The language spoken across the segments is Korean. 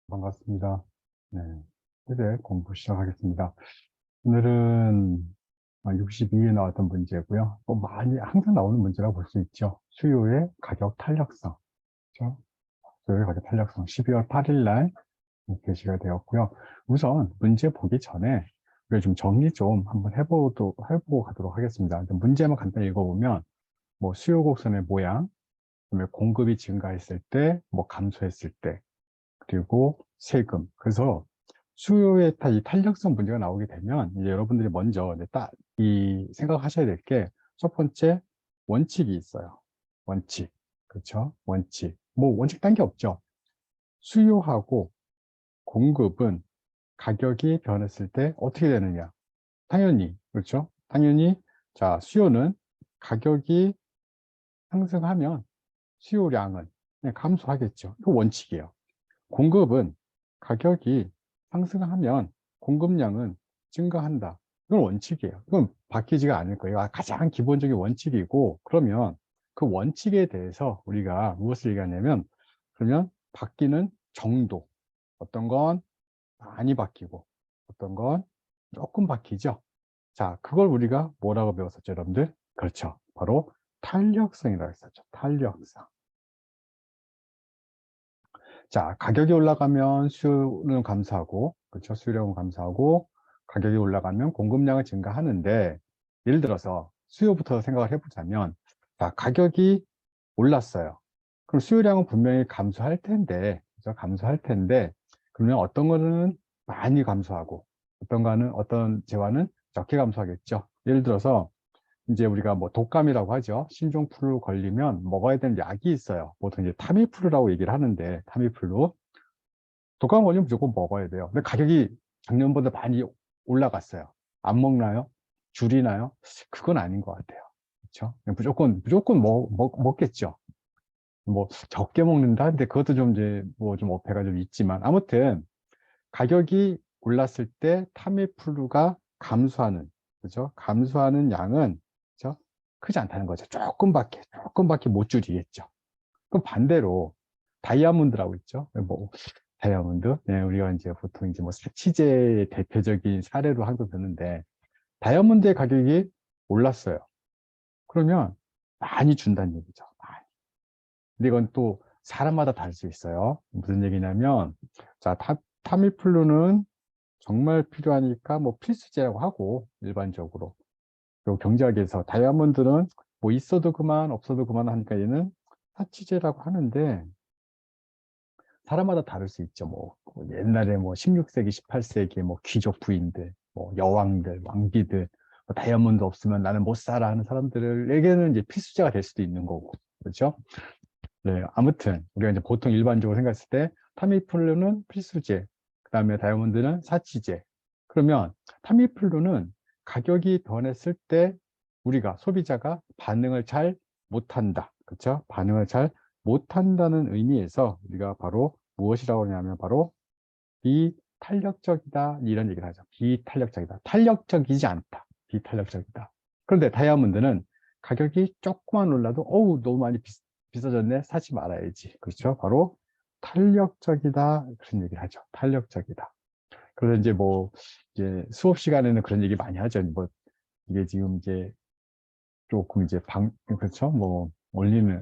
반갑습니다. 네, 이제 공부 시작하겠습니다. 오늘은 62에 나왔던 문제고요. 많이 항상 나오는 문제라고 볼 수 있죠. 수요의 가격 탄력성. 그렇죠? 수요의 가격 탄력성 12월 8일 날 게시가 되었고요. 우선 문제 보기 전에 우리가 좀 정리 좀 한번 해보고 가도록 하겠습니다. 일단 문제만 간단히 읽어보면 뭐 수요 곡선의 모양, 그다음에 공급이 증가했을 때, 뭐 감소했을 때, 그리고 세금. 그래서 수요의 이 탄력성 문제가 나오게 되면 이제 여러분들이 먼저 이제 생각하셔야 될 게 첫 번째 원칙이 있어요. 원칙. 그렇죠? 원칙. 뭐 원칙 딴 게 없죠. 수요하고 공급은 가격이 변했을 때 어떻게 되느냐? 당연히, 그렇죠? 당연히, 자, 수요는 가격이 상승하면 수요량은 그냥 감소하겠죠. 이거 원칙이에요. 공급은 가격이 상승하면 공급량은 증가한다. 이건 원칙이에요. 이건 바뀌지가 않을 거예요. 가장 기본적인 원칙이고, 그러면 그 원칙에 대해서 우리가 무엇을 얘기하냐면, 그러면 바뀌는 정도. 어떤 건 많이 바뀌고, 어떤 건 조금 바뀌죠. 자, 그걸 우리가 뭐라고 배웠었죠, 여러분들? 그렇죠. 바로 탄력성이라고 했었죠. 탄력성. 자, 가격이 올라가면 수요는 감소하고, 그렇죠? 수요량은 감소하고, 가격이 올라가면 공급량은 증가하는데, 예를 들어서 수요부터 생각을 해보자면, 자, 가격이 올랐어요. 그럼 수요량은 분명히 감소할 텐데, 그죠? 감소할 텐데, 그러면 어떤 거는 많이 감소하고, 어떤 재화는 적게 감소하겠죠. 예를 들어서, 이제 우리가 뭐 독감이라고 하죠. 신종플루 걸리면 먹어야 되는 약이 있어요. 보통 이제 타미플루라고 얘기를 하는데, 타미플루. 독감 걸리면 무조건 먹어야 돼요. 근데 가격이 작년보다 많이 올라갔어요. 안 먹나요? 줄이나요? 그건 아닌 것 같아요. 그렇죠? 무조건 먹겠죠. 뭐 적게 먹는다. 근데 그것도 좀 이제 뭐 좀 어폐가 좀 있지만 아무튼 가격이 올랐을 때 타미플루가 감소하는, 그죠? 감소하는 양은, 그죠? 크지 않다는 거죠. 조금밖에 못 줄이겠죠. 그럼 반대로 다이아몬드라고 있죠. 뭐 다이아몬드. 네, 우리가 이제 보통 이제 뭐 사치제의 대표적인 사례로 하고 드는데 다이아몬드의 가격이 올랐어요. 그러면 많이 준다는 얘기죠. 많이. 근데 이건 또 사람마다 다를 수 있어요. 무슨 얘기냐면, 자, 타미플루는 정말 필요하니까 뭐 필수제라고 하고, 일반적으로. 그리고 경제학에서 다이아몬드는 뭐 있어도 그만, 없어도 그만 하니까 얘는 사치제라고 하는데, 사람마다 다를 수 있죠. 뭐 옛날에 뭐 16세기, 18세기 뭐 귀족 부인들, 뭐 여왕들, 왕비들, 뭐 다이아몬드 없으면 나는 못 살아 하는 사람들에게는 이제 필수제가 될 수도 있는 거고. 그렇죠? 네, 아무튼 우리가 이제 보통 일반적으로 생각했을 때 타미플루는 필수제, 그다음에 다이아몬드는 사치제. 그러면 타미플루는 가격이 변했을 때 우리가 소비자가 반응을 잘 못한다. 그렇죠? 반응을 잘 못한다는 의미에서 우리가 바로 무엇이라고 하냐면 바로 비탄력적이다 이런 얘기를 하죠. 비탄력적이다. 탄력적이지 않다. 비탄력적이다. 그런데 다이아몬드는 가격이 조금만 올라도 어우 너무 많이 비싸졌네. 사지 말아야지. 그렇죠? 바로 탄력적이다. 그런 얘기를 하죠. 탄력적이다. 그래서 이제 뭐 이제 수업 시간에는 그런 얘기 많이 하죠. 뭐 이게 지금 이제 조금 이제 그렇죠? 뭐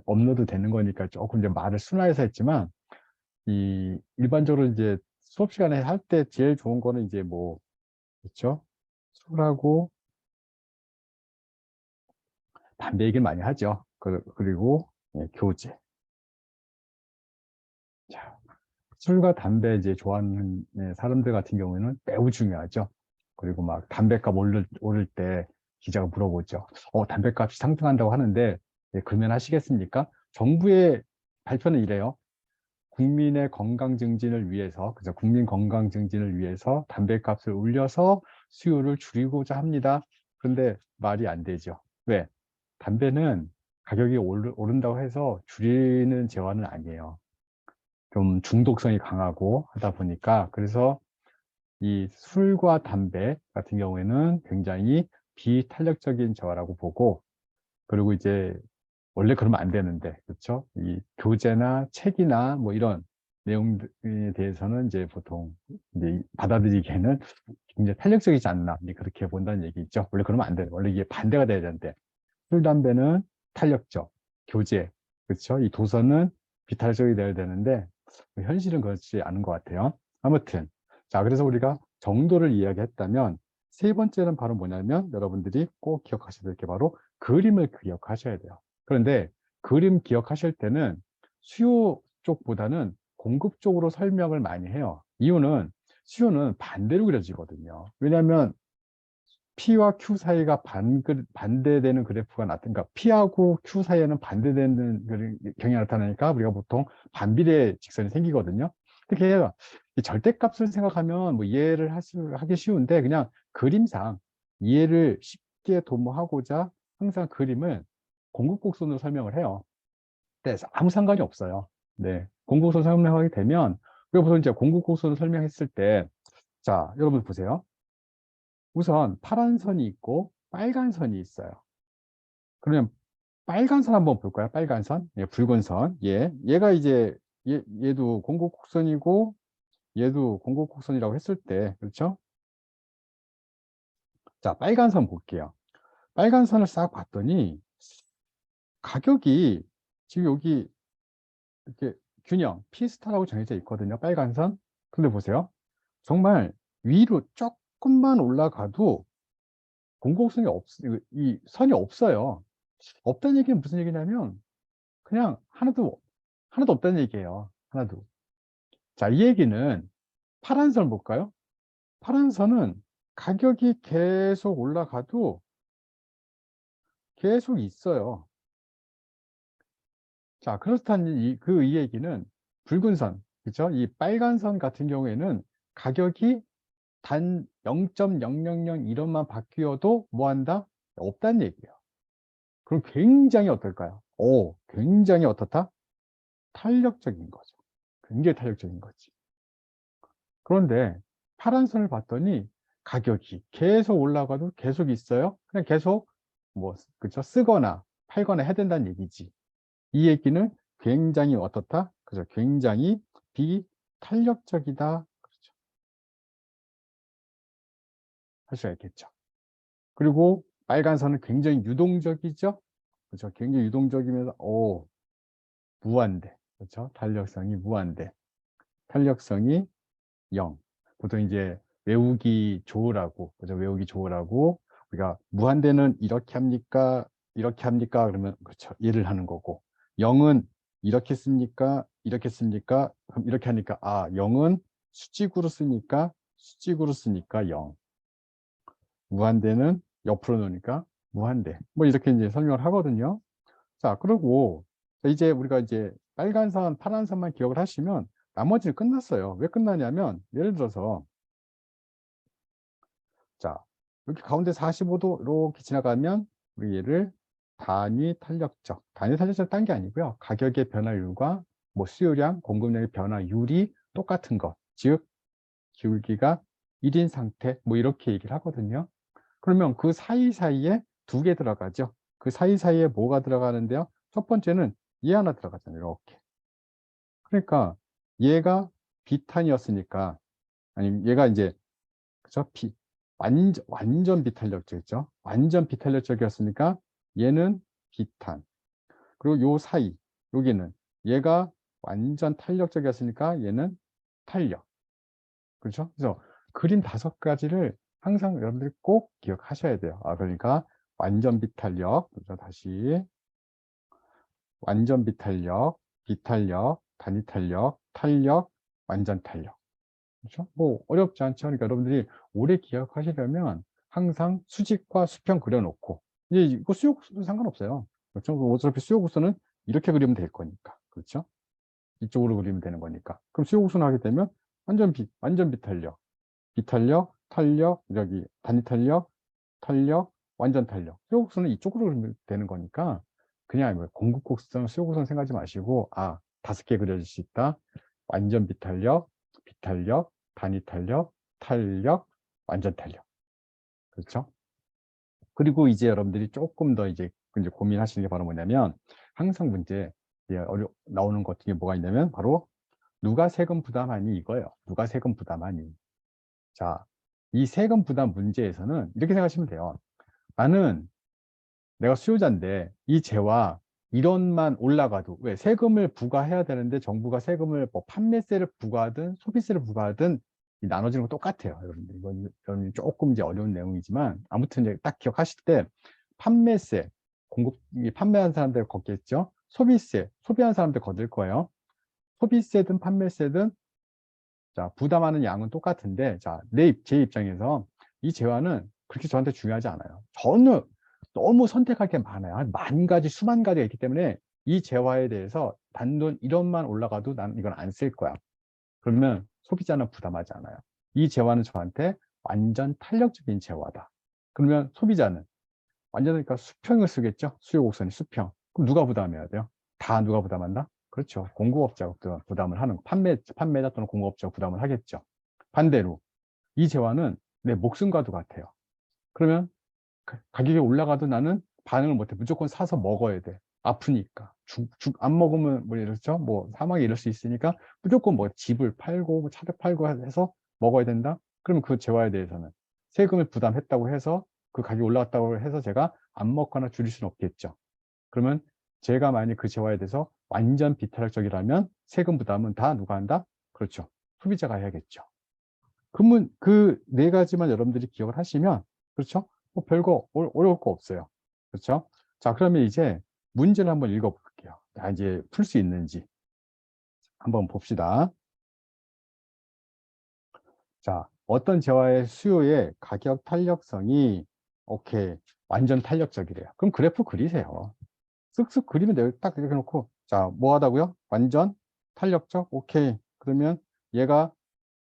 업로드 되는 거니까 조금 이제 말을 순화해서 했지만 이 일반적으로 이제 수업 시간에 할 때 제일 좋은 거는 이제 뭐 그렇죠? 술하고 담배 얘기를 많이 하죠. 그리고 교제. 자, 술과 담배 이제 좋아하는 사람들 같은 경우에는 매우 중요하죠. 그리고 막 담배값 오를 때 기자가 물어보죠. 담배값이 상승한다고 하는데 금연하시겠습니까? 정부의 발표는 이래요. 국민의 건강 증진을 위해서, 그죠? 국민 건강 증진을 위해서 담배값을 올려서 수요를 줄이고자 합니다. 그런데 말이 안 되죠. 왜? 담배는 가격이 오른다고 해서 줄이는 재화는 아니에요. 좀 중독성이 강하고 하다 보니까 그래서 이 술과 담배 같은 경우에는 굉장히 비탄력적인 재화라고 보고 그리고 이제 원래 그러면 안 되는데 그렇죠? 이 교재나 책이나 뭐 이런 내용에 대해서는 이제 보통 이제 받아들이기에는 굉장히 탄력적이지 않나, 이제 그렇게 본다는 얘기죠. 원래 그러면 안 돼요. 원래 이게 반대가 돼야 되는데, 술, 담배는 탄력적, 교제, 그렇죠? 이 도서는 비탄력적이 돼야 되는데, 현실은 그렇지 않은 것 같아요. 아무튼, 자, 그래서 우리가 정도를 이야기했다면, 세 번째는 바로 뭐냐면, 여러분들이 꼭 기억하셔야 될 게 바로 그림을 기억하셔야 돼요. 그런데 그림 기억하실 때는 수요 쪽보다는 공급 쪽으로 설명을 많이 해요. 이유는 수요는 반대로 그려지거든요. 왜냐하면 P와 Q 사이가 반대되는 그래프가 그러니까 P하고 Q 사이에는 반대되는 경향이 나타나니까 우리가 보통 반비례 직선이 생기거든요. 특히 이 절대값을 생각하면 뭐 이해를 하기 쉬운데, 그냥 그림상 이해를 쉽게 도모하고자 항상 그림을 공급곡선으로 설명을 해요. 근데 아무 상관이 없어요. 네. 공급곡선 설명하게 되면, 우리가 보통 이제 공급곡선을 설명했을 때, 자, 여러분 보세요. 우선 파란 선이 있고 빨간 선이 있어요. 그러면 빨간 선 한번 볼까요? 빨간 선, 예, 붉은 선. 얘가 이제 얘도 공급곡선이고 얘도 공급곡선이라고 했을 때, 그렇죠? 자, 빨간 선 볼게요. 빨간 선을 싹 봤더니 가격이 지금 여기 이렇게 균형 P스타라고 정해져 있거든요. 빨간 선. 근데 보세요. 정말 위로 조금만 올라가도 공곡선이 이 선이 없어요. 없다는 얘기는 무슨 얘기냐면 그냥 하나도 없다는 얘기예요. 하나도. 자, 이 얘기는 파란 선 볼까요? 파란 선은 가격이 계속 올라가도 계속 있어요. 자, 그렇다는 이 얘기는 붉은 선, 그죠? 이 빨간 선 같은 경우에는 가격이 단 0.000 바뀌어도 뭐 한다? 없다는 얘기예요. 그럼 굉장히 어떨까요? 굉장히 어떻다? 탄력적인 거죠. 굉장히 탄력적인 거지. 그런데 파란 선을 봤더니 가격이 계속 올라가도 계속 있어요. 그냥 계속 뭐, 그죠? 쓰거나 팔거나 해야 된다는 얘기지. 이 얘기는 굉장히 어떻다? 그죠? 굉장히 비탄력적이다. 그렇죠. 할 수가 있겠죠. 그리고 빨간 선은 굉장히 유동적이죠. 그렇죠. 굉장히 유동적이면서 무한대. 그렇죠. 탄력성이 무한대. 탄력성이 0. 보통 이제 외우기 좋으라고, 그죠? 외우기 좋으라고 우리가 무한대는 이렇게 합니까? 이렇게 합니까? 그러면 그렇죠. 얘를 하는 거고, 0은 이렇게 씁니까? 이렇게 씁니까? 그럼 이렇게 하니까 0은 수직으로 쓰니까 0. 무한대는 옆으로 놓으니까 무한대. 뭐 이렇게 이제 설명을 하거든요. 자, 그리고 이제 우리가 이제 빨간 선, 파란 선만 기억을 하시면 나머지는 끝났어요. 왜 끝나냐면, 예를 들어서 자, 이렇게 가운데 45도 이렇게 지나가면 우리 얘를 단위 탄력적 딴 게 아니고요. 가격의 변화율과 뭐 수요량, 공급량의 변화율이 똑같은 것. 즉, 기울기가 1인 상태, 뭐 이렇게 얘기를 하거든요. 그러면 그 사이사이에 두 개 들어가죠. 그 사이사이에 뭐가 들어가는데요? 첫 번째는 얘 하나 들어가잖아요. 이렇게. 그러니까 얘가 비탄이었으니까, 아니 얘가 이제 그죠? 완전 비탄력적이죠. 완전 비탄력적이었으니까 얘는 비탄. 그리고 요 사이, 여기는 얘가 완전 탄력적이었으니까 얘는 탄력. 그렇죠? 그래서 그림 5가지를 항상 여러분들이 꼭 기억하셔야 돼요. 그러니까 완전 비탄력, 그죠? 다시 완전 비탄력, 비탄력, 단위 탄력, 탄력, 완전 탄력. 그렇죠? 뭐 어렵지 않죠. 그러니까 여러분들이 오래 기억하시려면 항상 수직과 수평 그려놓고, 이제 이거 수요국수는 상관없어요. 그렇죠? 어차피 수요국수는 이렇게 그리면 될 거니까. 그렇죠? 이쪽으로 그리면 되는 거니까. 그럼 수요국수는 하게 되면 완전 비탄력, 비탄력, 탄력, 여기 단위 탄력, 탄력, 완전 탄력. 수요국수는 이쪽으로 그리면 되는 거니까 그냥 뭐 공급곡선, 수요국선 생각하지 마시고 5개 그려질 수 있다. 완전 비탄력, 비탄력, 단위 탄력, 탄력, 완전 탄력. 그렇죠? 그리고 이제 여러분들이 조금 더 이제 고민하시는 게 바로 뭐냐면, 항상 문제 나오는 것 중에 뭐가 있냐면 바로 누가 세금 부담하니 이거예요. 누가 세금 부담하니. 자, 이 세금 부담 문제에서는 이렇게 생각하시면 돼요. 나는 내가 수요자인데 이 재화 1원만 올라가도 왜 세금을 부과해야 되는데 정부가 세금을 뭐 판매세를 부과하든 소비세를 부과하든 이 나눠지는 거 똑같아요. 여러분들 이건 조금 이제 어려운 내용이지만 아무튼 이제 딱 기억하실 때 판매세 이 판매한 사람들 걷겠죠. 소비세 소비한 사람들 거둘 거예요. 소비세든 판매세든 자 부담하는 양은 똑같은데 제 입장에서 이 재화는 그렇게 저한테 중요하지 않아요. 저는 너무 선택할 게 많아요. 한 10,000가지, 수만 가지가 있기 때문에 이 재화에 대해서 단돈 1원만 올라가도 나는 이건 안 쓸 거야. 그러면 소비자는 부담하지 않아요. 이 재화는 저한테 완전 탄력적인 재화다. 그러면 소비자는 완전 그러니까 수평을 쓰겠죠. 수요 곡선이 수평. 그럼 누가 부담해야 돼요? 다 누가 부담한다? 그렇죠. 공급업자가 부담을 하는 판매자 또는 공급업자가 부담을 하겠죠. 반대로 이 재화는 내 목숨과도 같아요. 그러면 가격이 올라가도 나는 반응을 못해. 무조건 사서 먹어야 돼. 아프니까. 안 먹으면 뭐 이렇죠. 뭐 사망에 이를 수 있으니까 무조건 뭐 집을 팔고 뭐 차를 팔고 해서 먹어야 된다. 그러면 그 재화에 대해서는 세금을 부담했다고 해서 그 가격이 올라갔다고 해서 제가 안 먹거나 줄일 수는 없겠죠. 그러면 제가 만약 그 재화에 대해서 완전 비탄력적이라면 세금 부담은 다 누가 한다? 그렇죠. 소비자가 해야겠죠. 그러면 그 네 가지만 여러분들이 기억을 하시면 그렇죠? 뭐 별거 어려울 거 없어요. 그렇죠? 자, 그러면 이제 문제를 한번 읽어볼게요. 자, 이제 풀 수 있는지 한번 봅시다. 자, 어떤 재화의 수요의 가격 탄력성이 오케이 완전 탄력적이래요. 그럼 그래프 그리세요. 쓱쓱 그리면 돼요. 딱 이렇게 놓고 자, 뭐 하다고요? 완전 탄력적? 오케이. 그러면 얘가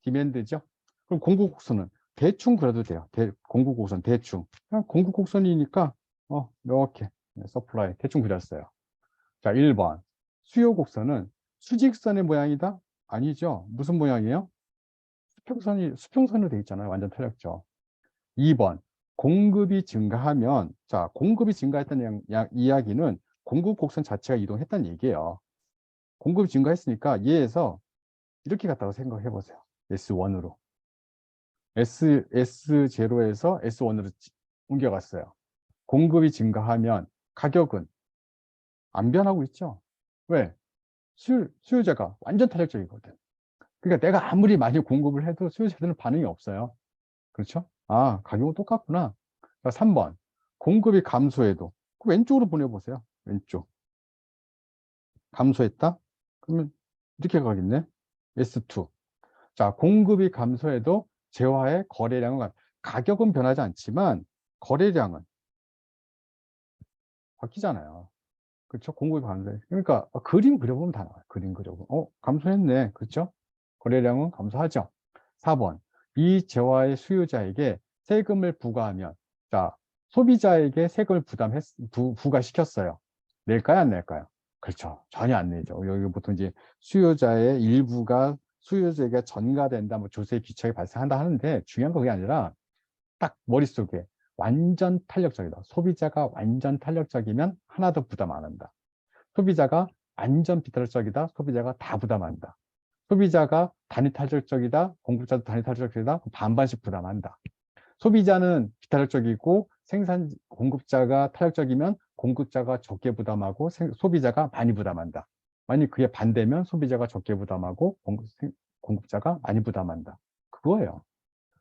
디맨드죠. 그럼 공급곡선은 대충 그려도 돼요. 공급곡선 대충. 그냥 공급곡선이니까 이렇게 서플라이 대충 그렸어요. 자, 1번 수요 곡선은 수직선의 모양이다? 아니죠. 무슨 모양이에요? 수평선으로 되어 있잖아요. 완전 탄력적. 2번 공급이 증가하면 자, 공급이 증가했다는 이야기는 공급 곡선 자체가 이동했다는 얘기예요. 공급이 증가했으니까 얘에서 이렇게 갔다고 생각해 보세요. S1으로. S0에서 S1으로 옮겨갔어요. 공급이 증가하면 가격은 안 변하고 있죠. 왜? 수요자가 완전 탄력적이거든. 그러니까 내가 아무리 많이 공급을 해도 수요자들은 반응이 없어요. 그렇죠? 아, 가격은 똑같구나. 자, 3번. 공급이 감소해도 그 왼쪽으로 보내보세요. 왼쪽. 감소했다? 그러면 이렇게 가겠네. S2. 자, 공급이 감소해도 재화의 거래량은 가격은 변하지 않지만 거래량은 바뀌잖아요. 그렇죠? 공급이 감소해. 그러니까 그림 그려보면 다 나와요. 그림 그려보면. 감소했네. 그렇죠? 거래량은 감소하죠. 4번. 이 재화의 수요자에게 세금을 부과하면 자, 소비자에게 세금을 부과시켰어요. 낼까요? 안 낼까요? 그렇죠. 전혀 안 내죠. 여기 보통 이제 수요자의 일부가 수요자에게 전가된다, 뭐 조세 귀척이 발생한다 하는데 중요한 건 그게 아니라 딱 머릿속에 완전 탄력적이다. 소비자가 완전 탄력적이면 하나도 부담 안 한다. 소비자가 완전 비탄력적이다. 소비자가 다 부담한다. 소비자가 단위 탄력적이다. 공급자도 단위 탄력적이다. 반반씩 부담한다. 소비자는 비탄력적이고 공급자가 탄력적이면 공급자가 적게 부담하고 소비자가 많이 부담한다. 만약 그게 반대면 소비자가 적게 부담하고 공급자가 많이 부담한다. 그거예요.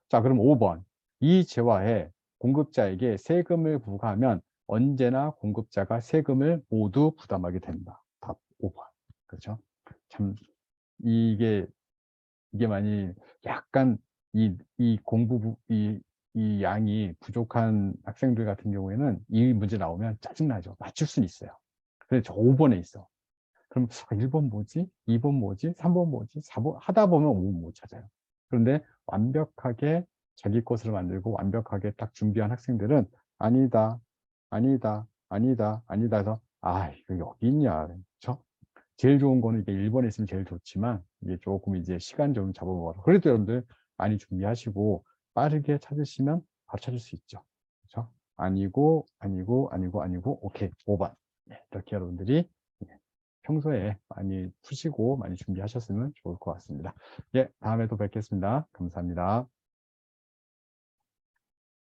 자, 그럼 5번. 이 재화에 공급자에게 세금을 부과하면 언제나 공급자가 세금을 모두 부담하게 된다. 답 5번. 그렇죠? 참, 이게, 이게 많이 약간 이 양이 부족한 학생들 같은 경우에는 이 문제 나오면 짜증나죠. 맞출 수는 있어요. 근데 저 5번에 있어. 그럼 1번 뭐지? 2번 뭐지? 3번 뭐지? 4번 하다 보면 5번 못 찾아요. 그런데 완벽하게 자기 것으로 만들고 완벽하게 딱 준비한 학생들은 아니다, 아니다, 아니다, 아니다 해서 이거 여기 있냐. 그렇죠? 제일 좋은 거는 이게 1번에 있으면 제일 좋지만 이게 조금 이제 시간 좀 잡아먹어라. 그래도 여러분들 많이 준비하시고 빠르게 찾으시면 바로 찾을 수 있죠. 그렇죠? 아니고, 아니고, 아니고, 아니고, 오케이, 5번. 이렇게 여러분들이 평소에 많이 푸시고 많이 준비하셨으면 좋을 것 같습니다. 예, 다음에 또 뵙겠습니다. 감사합니다.